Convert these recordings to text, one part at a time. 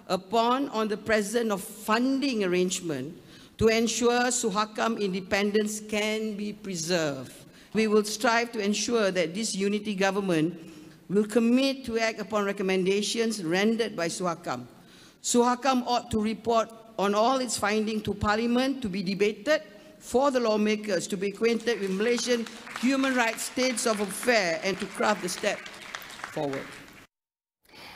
on the presence of funding arrangement to ensure Suhakam independence can be preserved. We will strive to ensure that this unity government will commit to act upon recommendations rendered by Suhakam. Suhakam ought to report on all its findings to Parliament to be debated for the lawmakers to be acquainted with Malaysian human rights states of affairs and to craft the step forward.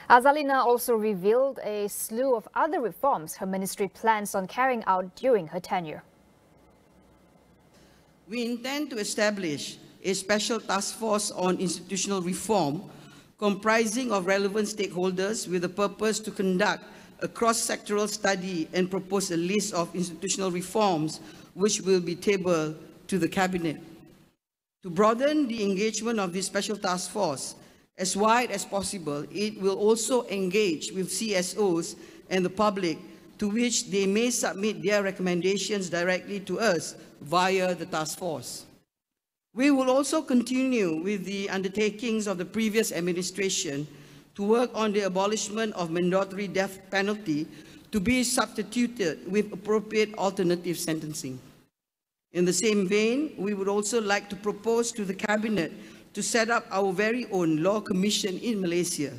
Azalina also revealed a slew of other reforms her ministry plans on carrying out during her tenure. We intend to establish a special task force on institutional reform comprising of relevant stakeholders with the purpose to conduct a cross-sectoral study and propose a list of institutional reforms which will be tabled to the Cabinet. To broaden the engagement of this special task force as wide as possible, it will also engage with CSOs and the public, to which they may submit their recommendations directly to us via the task force. We will also continue with the undertakings of the previous administration to work on the abolishment of mandatory death penalty to be substituted with appropriate alternative sentencing. In the same vein, we would also like to propose to the Cabinet to set up our very own Law Commission in Malaysia.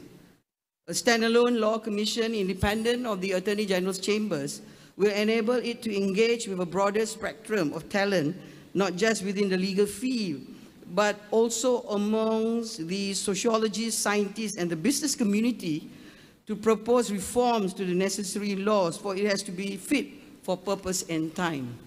A standalone Law Commission independent of the Attorney General's chambers will enable it to engage with a broader spectrum of talent, not just within the legal field, but also amongst the sociologists, scientists, and the business community to propose reforms to the necessary laws, for it has to be fit for purpose and time.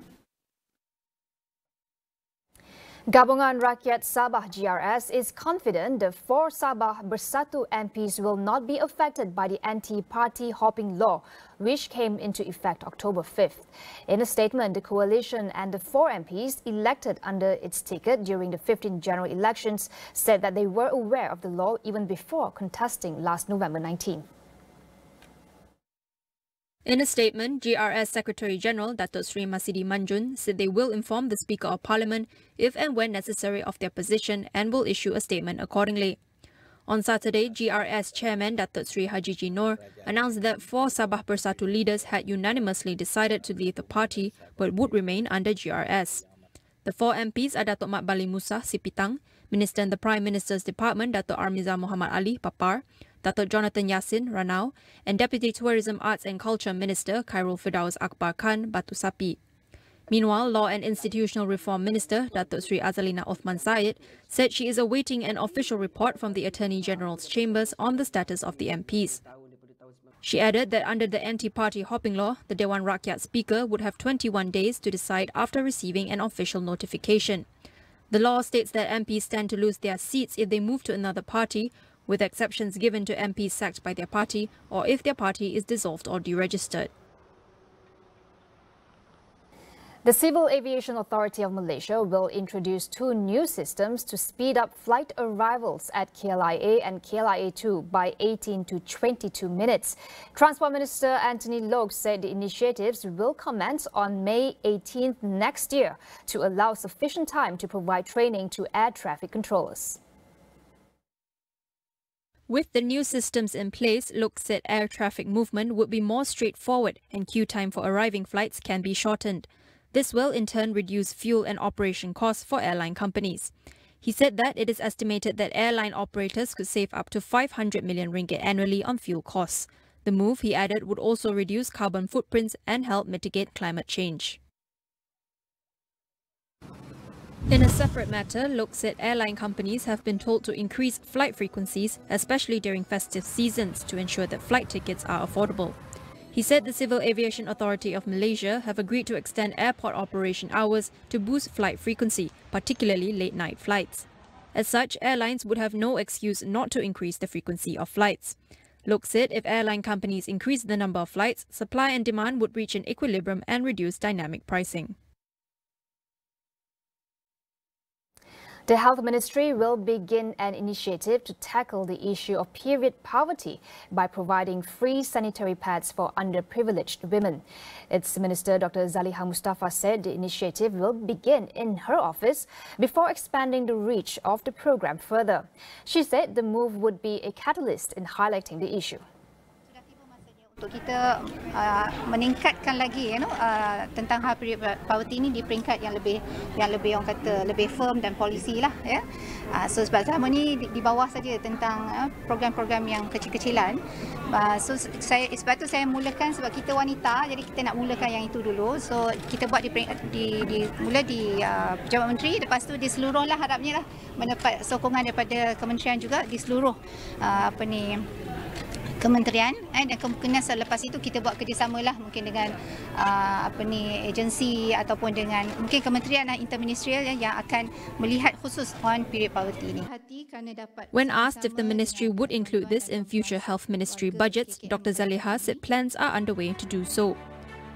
Gabungan Rakyat Sabah GRS is confident the 4 Sabah Bersatu MPs will not be affected by the anti-party hopping law, which came into effect October 5th. In a statement, the coalition and the 4 MPs elected under its ticket during the 15th general elections said that they were aware of the law even before contesting last November 19. In a statement, GRS Secretary General Datuk Sri Masidi Manjun said they will inform the Speaker of Parliament if and when necessary of their position and will issue a statement accordingly. On Saturday, GRS Chairman Datuk Sri Haji Noor announced that 4 Sabah Bersatu leaders had unanimously decided to leave the party but would remain under GRS. The 4 MPs are Datuk Mat Bali Musa Sipitang, Minister in the Prime Minister's Department Datuk Armiza Muhammad Ali Papar, Datuk Jonathan Yassin Ranau, and Deputy Tourism, Arts and Culture Minister Khairul Firdaus Akbar Khan Batu Sapi. Meanwhile, Law and Institutional Reform Minister Datuk Sri Azalina Othman Syed said she is awaiting an official report from the Attorney General's chambers on the status of the MPs. She added that under the anti-party hopping law, the Dewan Rakyat Speaker would have 21 days to decide after receiving an official notification. The law states that MPs stand to lose their seats if they move to another party, with exceptions given to MPs sacked by their party or if their party is dissolved or deregistered. The Civil Aviation Authority of Malaysia will introduce 2 new systems to speed up flight arrivals at KLIA and KLIA2 by 18 to 22 minutes. Transport Minister Anthony Loke said the initiatives will commence on May 18th next year to allow sufficient time to provide training to air traffic controllers. With the new systems in place, Loke said air traffic movement would be more straightforward and queue time for arriving flights can be shortened. This will in turn reduce fuel and operation costs for airline companies. He said that it is estimated that airline operators could save up to 500 million ringgit annually on fuel costs. The move, he added, would also reduce carbon footprints and help mitigate climate change. In a separate matter, Loke said airline companies have been told to increase flight frequencies, especially during festive seasons, to ensure that flight tickets are affordable. He said the Civil Aviation Authority of Malaysia have agreed to extend airport operation hours to boost flight frequency, particularly late-night flights. As such, airlines would have no excuse not to increase the frequency of flights. Loke said if airline companies increase the number of flights, supply and demand would reach an equilibrium and reduce dynamic pricing. The Health Ministry will begin an initiative to tackle the issue of period poverty by providing free sanitary pads for underprivileged women. Its Minister Dr. Zaliha Mustafa said the initiative will begin in her office before expanding the reach of the program further. She said the move would be a catalyst in highlighting the issue. Untuk kita meningkatkan lagi tentang hal period poverty ini di peringkat yang lebih orang kata lebih firm dan polisi lah ya. So sebab selama ni di bawah saja tentang program-program yang kecil-kecilan. So sebab tu saya mulakan sebab kita wanita, jadi kita nak mulakan yang itu dulu. So kita buat mula di Pejabat Menteri, lepas tu di seluruh lah harapnya lah mendapat sokongan daripada kementerian juga di seluruh kementerian dan kemungkinan selepas itu kita buat kerjasama lah mungkin dengan agensi ataupun dengan mungkin kementerian interministerial yang akan melihat khusus on period poverty ini. When asked if the ministry would include this in future health ministry budgets, Dr. Azalina said plans are underway to do so.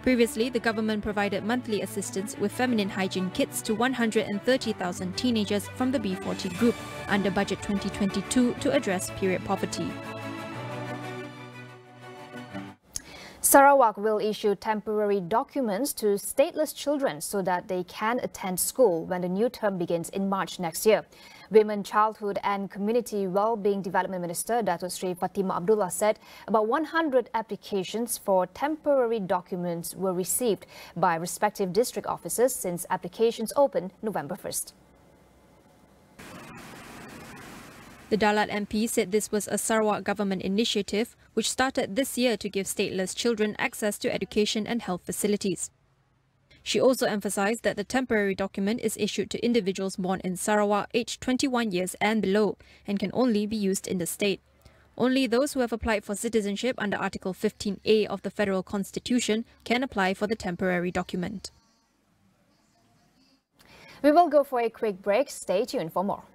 Previously, the government provided monthly assistance with feminine hygiene kits to 130,000 teenagers from the B40 group under Budget 2022 to address period poverty. Sarawak will issue temporary documents to stateless children so that they can attend school when the new term begins in March next year. Women, Childhood and Community Wellbeing Development Minister Datuk Sri Fatimah Abdullah said about 100 applications for temporary documents were received by respective district officers since applications opened November 1st. The Dalat MP said this was a Sarawak government initiative which started this year to give stateless children access to education and health facilities. She also emphasized that the temporary document is issued to individuals born in Sarawak aged 21 years and below and can only be used in the state. Only those who have applied for citizenship under Article 15A of the Federal Constitution can apply for the temporary document. We will go for a quick break. Stay tuned for more.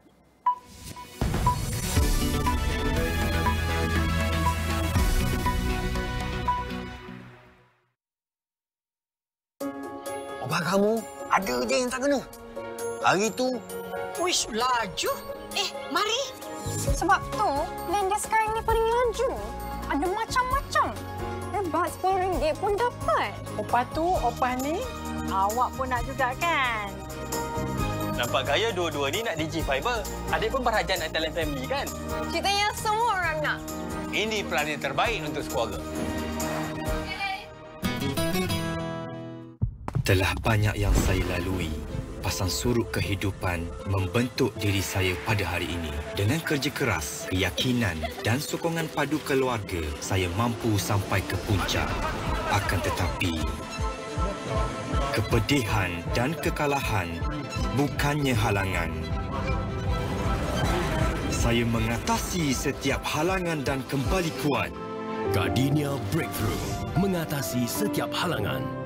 Abang kamu ada je yang tak kena. Hari tu... Wish, laju. Mari. Sebab tu, plan dia sekarang ni paling laju. Ada macam-macam. Hebat RM10 pun dapat. Opah tu, opah ni, awak pun nak juga kan? Nampak gaya dua-dua ni nak Digi Fiber. Adik pun berhajat nak talent family kan? Ceritanya semua orang nak. Ini pelanin terbaik untuk keluarga. Telah banyak yang saya lalui. Pasang surut kehidupan membentuk diri saya pada hari ini. Dengan kerja keras, keyakinan dan sokongan padu keluarga, saya mampu sampai ke puncak. Akan tetapi, kepedihan dan kekalahan bukannya halangan. Saya mengatasi setiap halangan dan kembali kuat. Gardenia Breakthrough, mengatasi setiap halangan.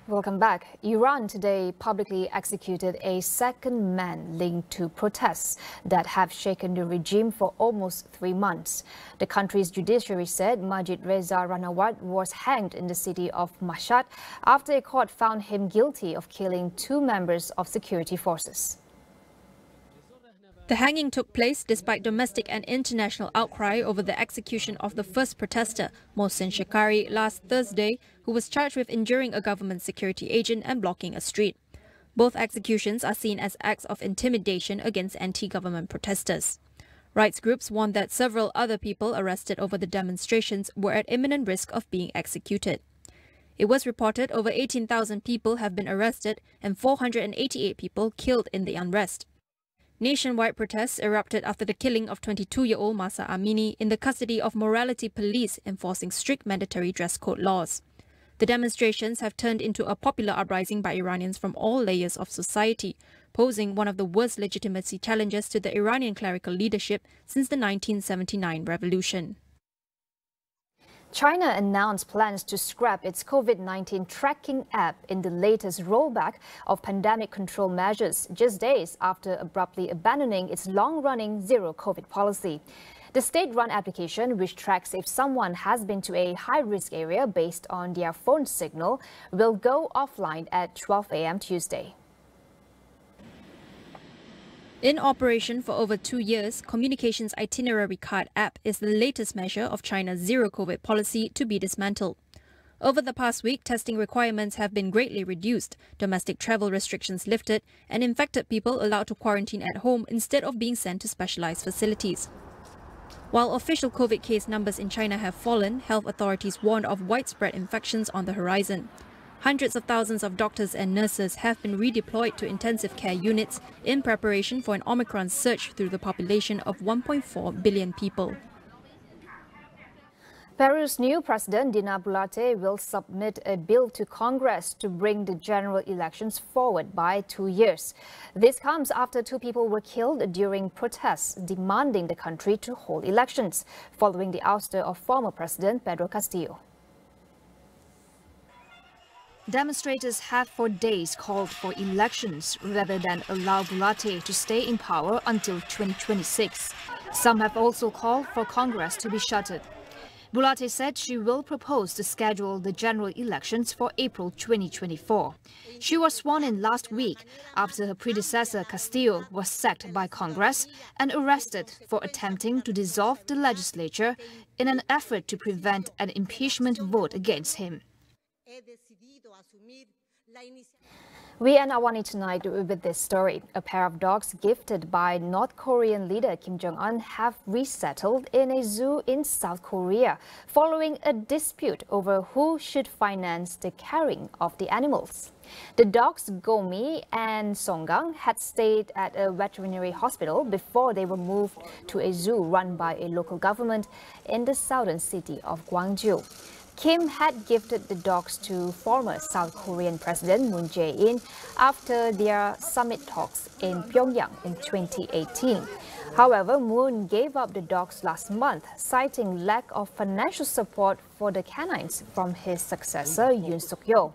Welcome back. Iran today publicly executed a second man linked to protests that have shaken the regime for almost 3 months. The country's judiciary said Majid Reza Ranawat was hanged in the city of Mashhad after a court found him guilty of killing 2 members of security forces. The hanging took place despite domestic and international outcry over the execution of the first protester, Mohsen Shekari, last Thursday, who was charged with injuring a government security agent and blocking a street. Both executions are seen as acts of intimidation against anti-government protesters. Rights groups warned that several other people arrested over the demonstrations were at imminent risk of being executed. It was reported over 18,000 people have been arrested and 488 people killed in the unrest. Nationwide protests erupted after the killing of 22-year-old Mahsa Amini in the custody of morality police enforcing strict mandatory dress code laws. The demonstrations have turned into a popular uprising by Iranians from all layers of society, posing one of the worst legitimacy challenges to the Iranian clerical leadership since the 1979 revolution. China announced plans to scrap its COVID-19 tracking app in the latest rollback of pandemic control measures, just days after abruptly abandoning its long-running zero-COVID policy. The state-run application, which tracks if someone has been to a high-risk area based on their phone signal, will go offline at 12 a.m. Tuesday. In operation for over 2 years, Communications Itinerary Card app is the latest measure of China's zero-COVID policy to be dismantled. Over the past week, testing requirements have been greatly reduced, domestic travel restrictions lifted, and infected people allowed to quarantine at home instead of being sent to specialized facilities. While official COVID case numbers in China have fallen, health authorities warned of widespread infections on the horizon. Hundreds of thousands of doctors and nurses have been redeployed to intensive care units in preparation for an Omicron surge through the population of 1.4 billion people. Peru's new president, Dina Boluarte, will submit a bill to Congress to bring the general elections forward by 2 years. This comes after 2 people were killed during protests demanding the country to hold elections, following the ouster of former President Pedro Castillo. Demonstrators have for days called for elections rather than allow Boluarte to stay in power until 2026. Some have also called for Congress to be shuttered. Boluarte said she will propose to schedule the general elections for April 2024. She was sworn in last week after her predecessor Castillo was sacked by Congress and arrested for attempting to dissolve the legislature in an effort to prevent an impeachment vote against him. We end AWANI tonight with this story. A pair of dogs gifted by North Korean leader Kim Jong-un have resettled in a zoo in South Korea following a dispute over who should finance the caring of the animals. The dogs Gomi and Songgang had stayed at a veterinary hospital before they were moved to a zoo run by a local government in the southern city of Gwangju. Kim had gifted the dogs to former South Korean President Moon Jae-in after their summit talks in Pyongyang in 2018. However, Moon gave up the dogs last month, citing lack of financial support for the canines from his successor Yoon Suk-yeol.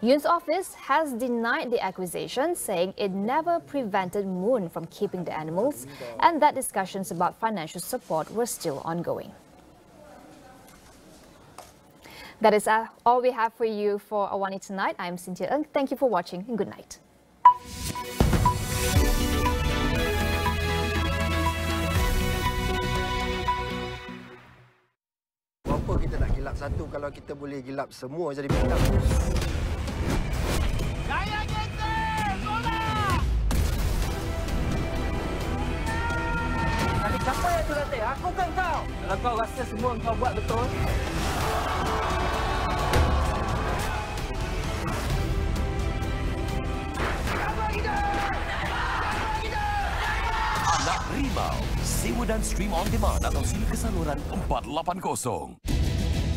Yoon's office has denied the accusation, saying it never prevented Moon from keeping the animals and that discussions about financial support were still ongoing. That is all we have for you for AWANI tonight. I'm Cynthia Ng. Thank you for watching and good night. Apa kita nak gilap satu kalau kita boleh gilap semua jadi bintang? Gaya kita! Bola! Kali siapa yang tu latih? Aku kan kau! Kalau kau rasa semua kau buat betul, Anak Rimau, sewa dan stream on demand atau sili kesaluran 480.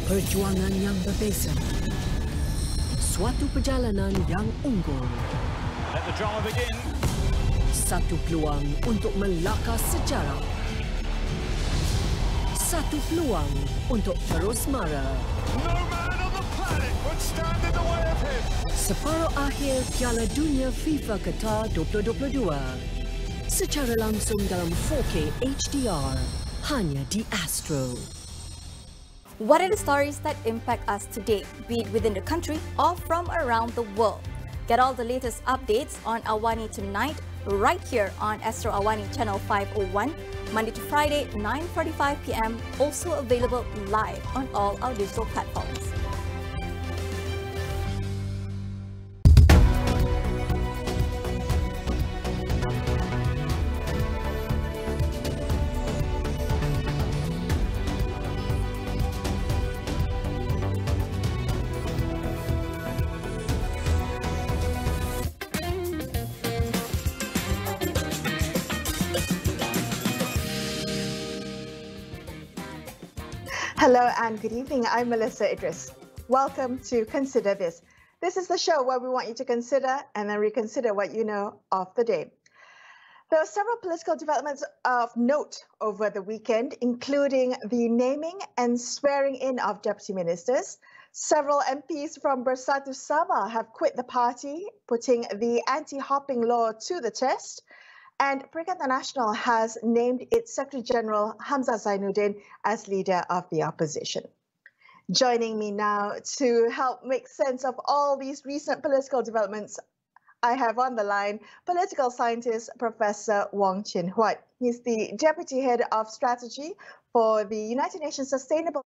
Perjuangan yang berbeza. Suatu perjalanan yang unggul. Let the drama begin. Satu peluang untuk melakar sejarah. Satu peluang untuk terus mara. No man on the planet would stand in the way of him. Separuh akhir Piala Dunia FIFA Qatar 2022. Secara langsung dalam 4K HDR. Hanya di Astro. What are the stories that impact us today, be it within the country or from around the world? Get all the latest updates on AWANI tonight, right here on Astro AWANI Channel 501, Monday to Friday, 9:45 p.m. Also available live on all our digital platforms. Hello and good evening. I'm Melissa Idris. Welcome to Consider This. This is the show where we want you to consider and then reconsider what you know of the day. There are several political developments of note over the weekend, including the naming and swearing in of deputy ministers. Several MPs from Bersatu Sabah have quit the party, putting the anti-hopping law to the test. And Perikatan Nasional has named its Secretary General Hamzah Zainuddin as leader of the opposition. Joining me now to help make sense of all these recent political developments, I have on the line political scientist Professor Wong Chin Huat. He's the Deputy Head of Strategy for the United Nations Sustainable